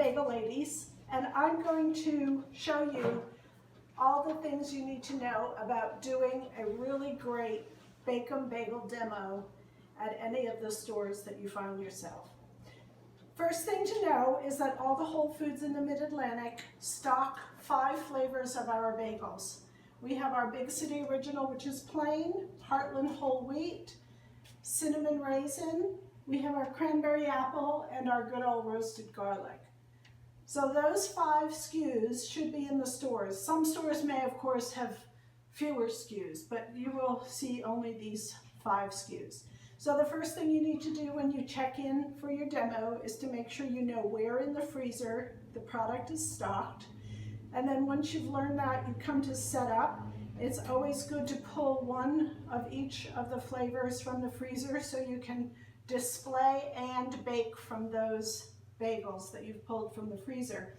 Bagel Ladies, and I'm going to show you all the things you need to know about doing a really great Bake'mmm Bagel demo at any of the stores that you find yourself. First thing to know is that all the Whole Foods in the Mid-Atlantic stock 5 flavors of our bagels. We have our Big City Original, which is plain, Heartland whole wheat, cinnamon raisin, we have our cranberry apple, and our good old roasted garlic. So those 5 SKUs should be in the stores. Some stores may, of course, have fewer SKUs, but you will see only these 5 SKUs. So the first thing you need to do when you check in for your demo is to make sure you know where in the freezer the product is stocked. And then once you've learned that, you come to set up. It's always good to pull one of each of the flavors from the freezer so you can display and bake from those bagels that you've pulled from the freezer.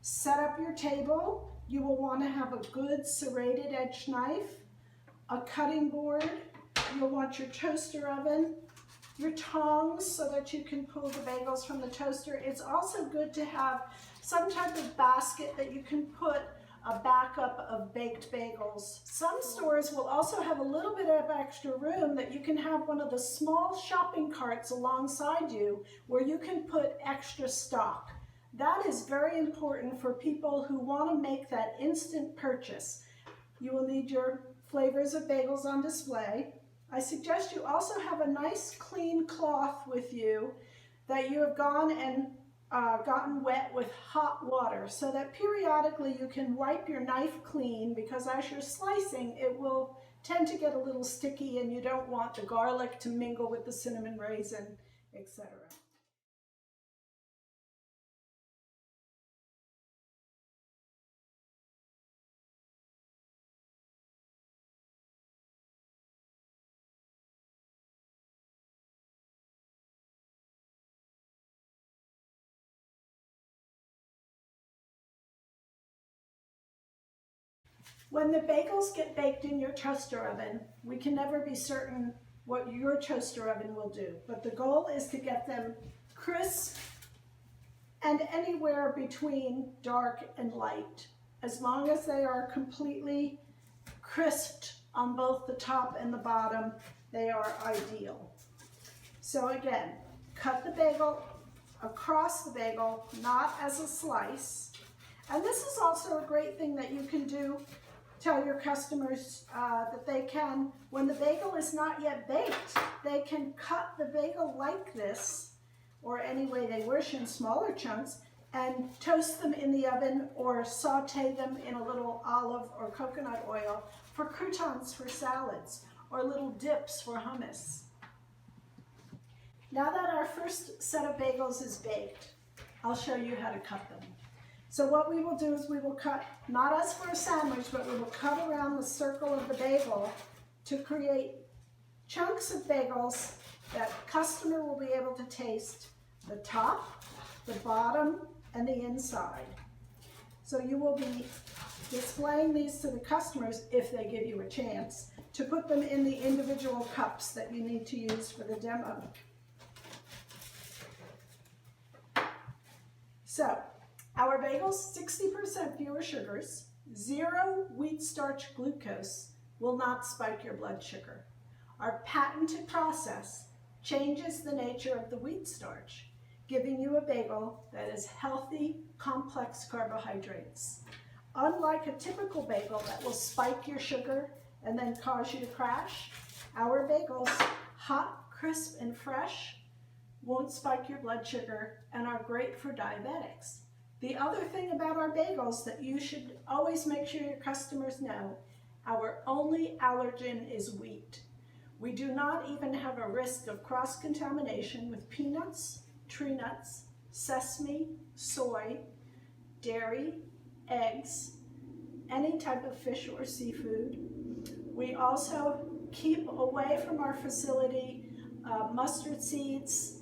Set up your table. You will want to have a good serrated edge knife, a cutting board. You'll want your toaster oven, your tongs so that you can pull the bagels from the toaster. It's also good to have some type of basket that you can put a backup of baked bagels. Some stores will also have a little bit of extra room that you can have one of the small shopping carts alongside you where you can put extra stock. That is very important for people who want to make that instant purchase. You will need your flavors of bagels on display. I suggest you also have a nice clean cloth with you that you have gone and gotten wet with hot water so that periodically you can wipe your knife clean, because as you're slicing it will tend to get a little sticky and you don't want the garlic to mingle with the cinnamon raisin, etc. When the bagels get baked in your toaster oven, we can never be certain what your toaster oven will do, but the goal is to get them crisp and anywhere between dark and light. As long as they are completely crisped on both the top and the bottom, they are ideal. So again, cut the bagel across the bagel, not as a slice. And this is also a great thing that you can do. Tell your customers that they can, when the bagel is not yet baked, they can cut the bagel like this, or any way they wish, in smaller chunks, and toast them in the oven or saute them in a little olive or coconut oil for croutons for salads or little dips for hummus. Now that our first set of bagels is baked, I'll show you how to cut them. So what we will do is we will cut, not as for a sandwich, but we will cut around the circle of the bagel to create chunks of bagels that customer will be able to taste the top, the bottom, and the inside. So you will be displaying these to the customers, if they give you a chance, to put them in the individual cups that you need to use for the demo. So, our bagels, 60% fewer sugars, 0 wheat starch glucose, will not spike your blood sugar. Our patented process changes the nature of the wheat starch, giving you a bagel that is healthy, complex carbohydrates. Unlike a typical bagel that will spike your sugar and then cause you to crash, our bagels, hot, crisp, and fresh, won't spike your blood sugar and are great for diabetics. The other thing about our bagels that you should always make sure your customers know, our only allergen is wheat. We do not even have a risk of cross-contamination with peanuts, tree nuts, sesame, soy, dairy, eggs, any type of fish or seafood. We also keep away from our facility mustard seeds,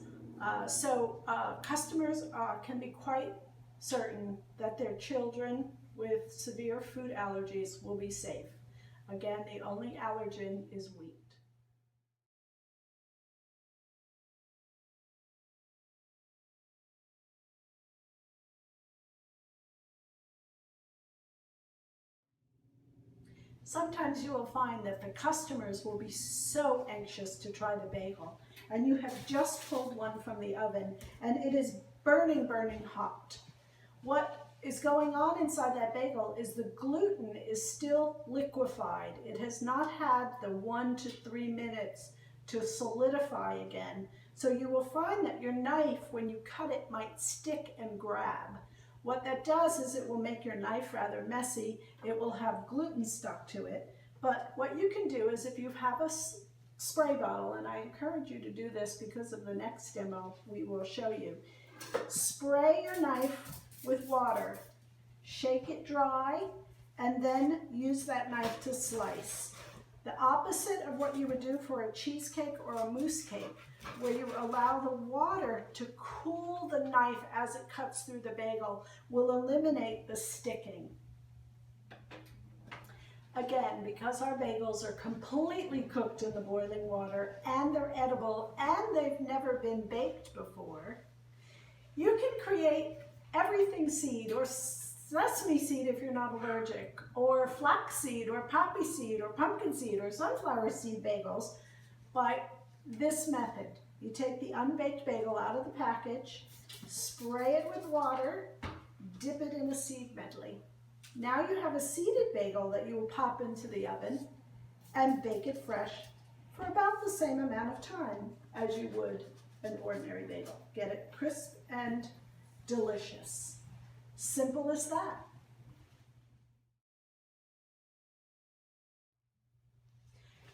so customers can be quite certain that their children with severe food allergies will be safe. Again, the only allergen is wheat. sometimes you will find that the customers will be so anxious to try the bagel, and you have just pulled one from the oven and it is burning, burning hot. What is going on inside that bagel is the gluten is still liquefied. It has not had the 1 to 3 minutes to solidify again. So you will find that your knife, when you cut it, might stick and grab. What that does is it will make your knife rather messy. It will have gluten stuck to it. But what you can do is if you have a spray bottle, and I encourage you to do this because of the next demo we will show you, spray your knife with water, shake it dry, and then use that knife to slice. The opposite of what you would do for a cheesecake or a mousse cake, where you allow the water to cool the knife as it cuts through the bagel, will eliminate the sticking. Again, because our bagels are completely cooked in the boiling water and they're edible and they've never been baked before, you can create everything seed or sesame seed if you're not allergic, or flaxseed or poppy seed or pumpkin seed or sunflower seed bagels by this method. You take the unbaked bagel out of the package, spray it with water, dip it in a seed medley. Now you have a seeded bagel that you will pop into the oven and bake it fresh for about the same amount of time as you would an ordinary bagel. Get it crisp and delicious. Simple as that.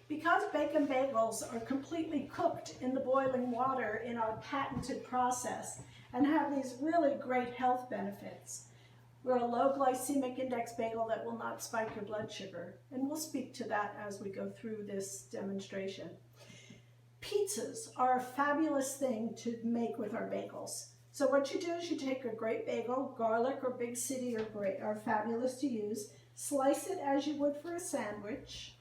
Because Bake'mmm Bagels are completely cooked in the boiling water in our patented process and have these really great health benefits, we're a low glycemic index bagel that will not spike your blood sugar, and we'll speak to that as we go through this demonstration. Pizzas are a fabulous thing to make with our bagels. So what you do is you take a great bagel, garlic or Big City are fabulous to use, slice it as you would for a sandwich,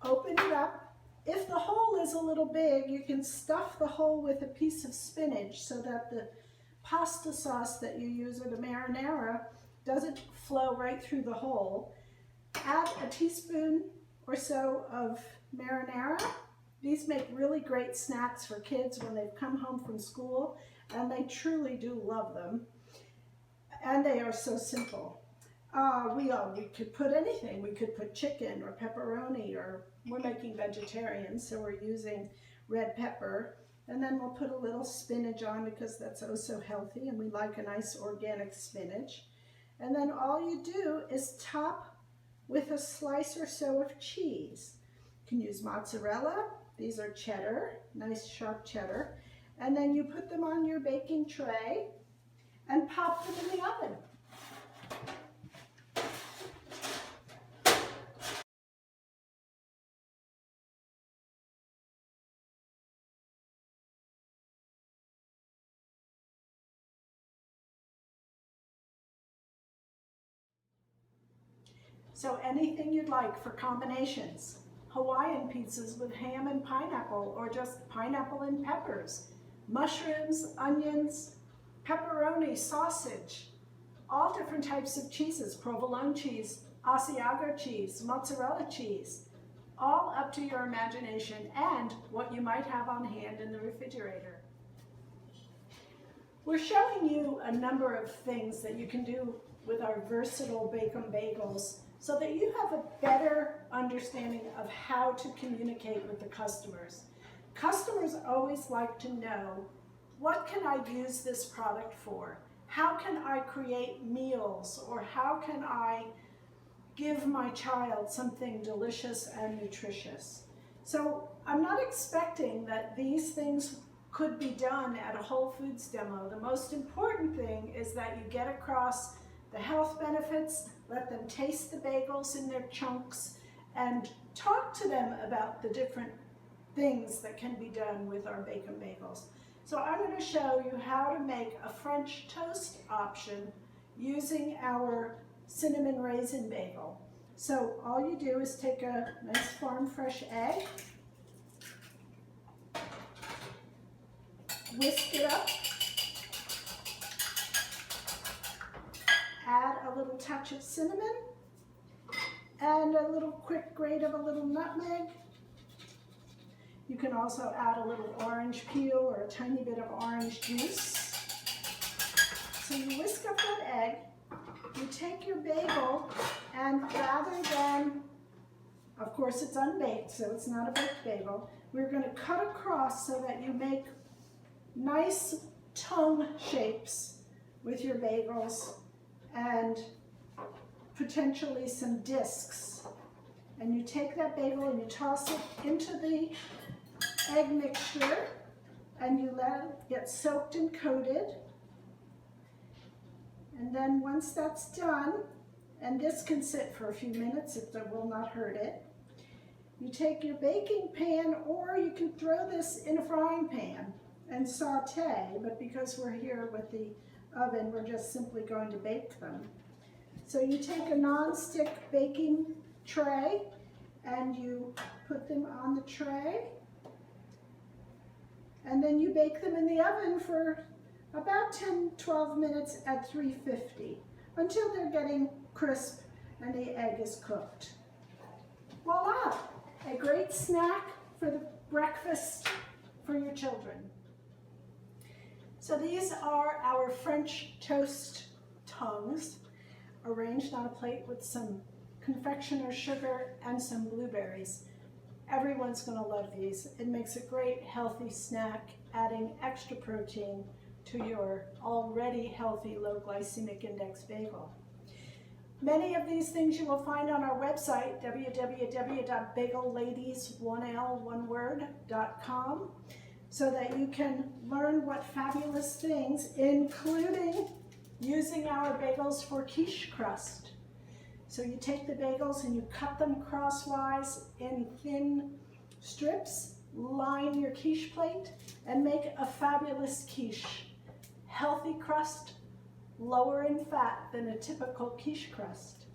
open it up. If the hole is a little big, you can stuff the hole with a piece of spinach so that the pasta sauce that you use or the marinara doesn't flow right through the hole. Add a teaspoon or so of marinara. These make really great snacks for kids when they've come home from school, and they truly do love them. And they are so simple. We could put anything. We could put chicken or pepperoni, or we're making vegetarian, so we're using red pepper. And then we'll put a little spinach on because that's oh so healthy, and we like a nice organic spinach. And then all you do is top with a slice or so of cheese. You can use mozzarella. These are cheddar, nice sharp cheddar. And then you put them on your baking tray and pop them in the oven. So anything you'd like for combinations. Hawaiian pizzas with ham and pineapple, or just pineapple and peppers. Mushrooms, onions, pepperoni, sausage, all different types of cheeses, provolone cheese, Asiago cheese, mozzarella cheese, all up to your imagination and what you might have on hand in the refrigerator. We're showing you a number of things that you can do with our versatile Bake'mmm Bagels so that you have a better understanding of how to communicate with the customers. Customers always like to know, what can I use this product for? How can I create meals, or how can I give my child something delicious and nutritious? So I'm not expecting that these things could be done at a Whole Foods demo. The most important thing is that you get across the health benefits, let them taste the bagels in their chunks, and talk to them about the different things that can be done with our Bake'mmm Bagels. So I'm going to show you how to make a French toast option using our cinnamon raisin bagel. So all you do is take a nice farm fresh egg, whisk it up, add a little touch of cinnamon, and a little quick grate of a little nutmeg. You can also add a little orange peel or a tiny bit of orange juice. So you whisk up that egg, you take your bagel, and rather than, of course it's unbaked, so it's not a baked bagel, we're going to cut across so that you make nice tongue shapes with your bagels and potentially some discs. And you take that bagel and you toss it into the egg mixture and you let it get soaked and coated. And then once that's done, and this can sit for a few minutes, it will not hurt it, you take your baking pan, or you can throw this in a frying pan and saute, but because we're here with the oven, we're just simply going to bake them. So you take a non-stick baking tray and you put them on the tray, and then you bake them in the oven for about 10-12 minutes at 350 until they're getting crisp and the egg is cooked. Voila! A great snack for the breakfast for your children. So these are our French toast tongues arranged on a plate with some confectioner's sugar and some blueberries. Everyone's going to love these. It makes a great healthy snack, adding extra protein to your already healthy low glycemic index bagel. Many of these things you will find on our website, www.bagelladies1l1word.com, so that you can learn what fabulous things, including using our bagels for quiche crust. So you take the bagels and you cut them crosswise in thin strips, line your quiche plate, and make a fabulous quiche. Healthy crust, lower in fat than a typical quiche crust.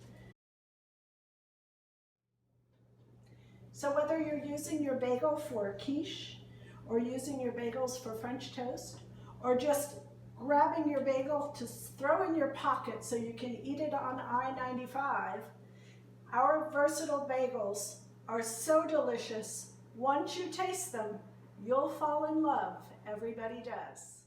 So whether you're using your bagel for quiche, or using your bagels for French toast, or just grabbing your bagel to throw in your pocket so you can eat it on I-95, our versatile bagels are so delicious. Once you taste them, you'll fall in love. Everybody does.